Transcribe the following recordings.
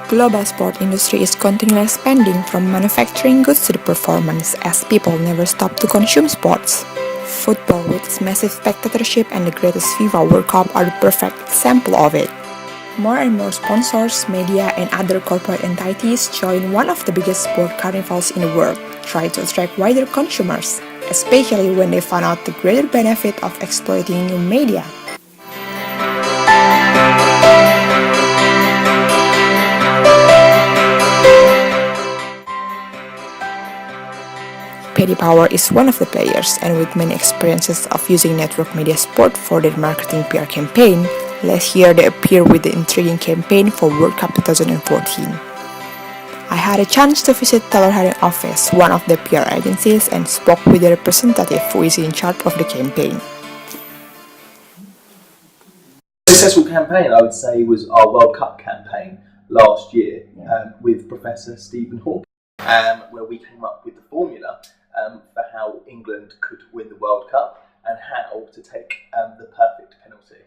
Global sport industry is continually expanding from manufacturing goods to the performance as people never stop to consume sports. Football with its massive spectatorship and the greatest FIFA World Cup are the perfect example of it. More and more sponsors, media and other corporate entities join one of the biggest sport carnivals in the world, trying to attract wider consumers, especially when they found out the greater benefit of exploiting new media. Paddy is one of the players, and with many experiences of using network media sport for their marketing PR campaign, last year they appeared with the intriguing campaign for World Cup 2014. I had a chance to visit Taylor Harding office, one of the PR agencies, and spoke with the representative who is in charge of the campaign. Successful campaign, I would say, was our World Cup campaign last year with Professor Stephen Hawking, where we came up with the formula for how England could win the World Cup and how to take the perfect penalty.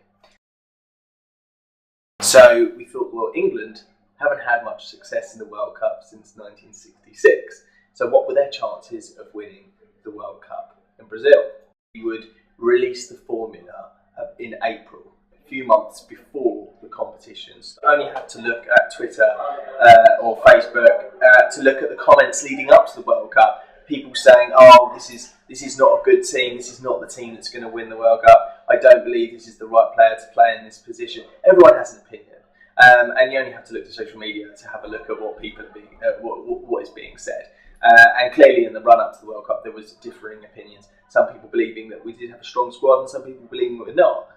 So we thought, well, England haven't had much success in the World Cup since 1966. So what were their chances of winning the World Cup in Brazil? We would release the formula in April, a few months before the competitions. You only had to look at Twitter or Facebook to look at the comments leading up to the World Cup. People saying, "Oh, this is not a good team. This is not the team that's going to win the World Cup. I don't believe this is the right player to play in this position." Everyone has an opinion, and you only have to look to social media to have a look at what people are being, what is being said. And clearly, in the run-up to the World Cup, there was differing opinions. Some people believing that we did have a strong squad, and some people believing that we're not.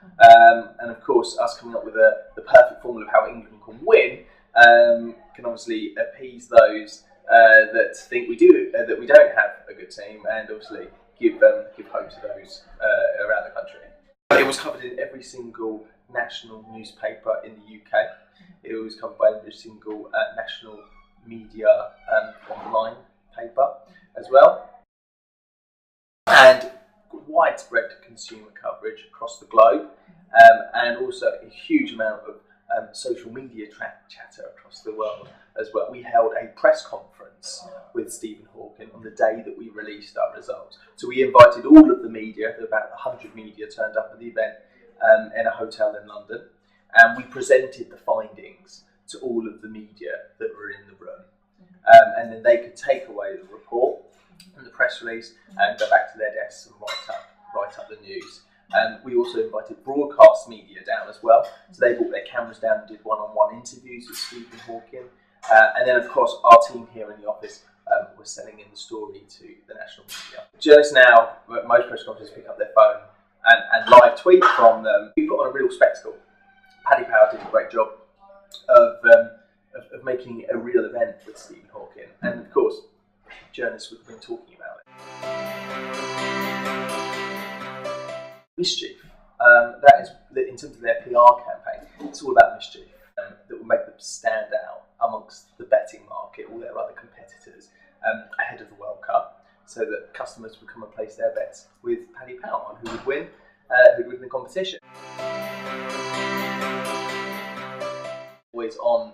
And of course, us coming up with the perfect formula of how England can win can obviously appease those that think that we don't have a good team, and obviously give hope to those around the country. It was covered in every single national newspaper in the UK. It was covered by every single national media online paper as well, and widespread consumer coverage across the globe, and also a huge amount of social media chatter across the world as well. We held a press conference with Stephen Hawking on the day that we released our results. So we invited all of the media, about 100 media turned up at the event in a hotel in London, and we presented the findings to all of the media that were in the room. And then they could take away the report and the press release and go back to their desks and write up the news. We also invited broadcast media down as well, so they brought their cameras down and did one-on-one interviews with Stephen Hawking. And then, of course, our team here in the office was sending in the story to the national media. Journalists now, most press conferences, pick up their phone and live tweet from them. We put on a real spectacle. Paddy did a great job of making a real event with Stephen Hawking, and of course, journalists would have been talking about it. Mischief, that is, in terms of their PR campaign, it's all about mischief that will make them stand out amongst the betting market, all their other competitors, ahead of the World Cup, so that customers would come and place their bets with Paddy on who would win the competition. Always on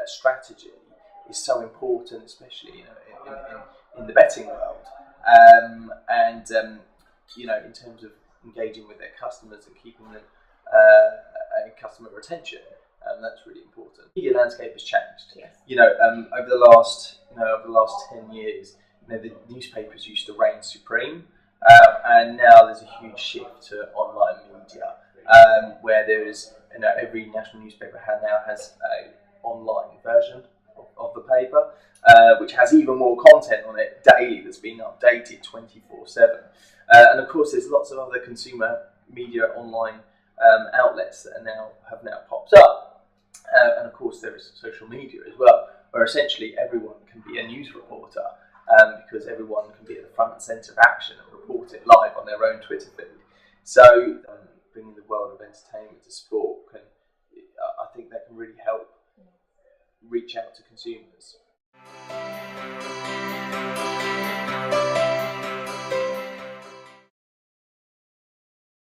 strategy is so important, especially in the betting world, and in terms of engaging with their customers and keeping them customer retention, that's really important. The media landscape has changed. Yes. Over the last 10 years, the newspapers used to reign supreme, and now there's a huge shift to online media, where there is every national newspaper now has an online version of the paper, which has even more content on it daily that's being updated 24/7. And of course, there's lots of other consumer media online outlets that have now popped up. And of course, there is social media as well, where essentially everyone can be a news reporter, because everyone can be at the front and centre of action and report it live on their own Twitter feed. So bringing the world of entertainment to sport I think that can really help reach out to consumers.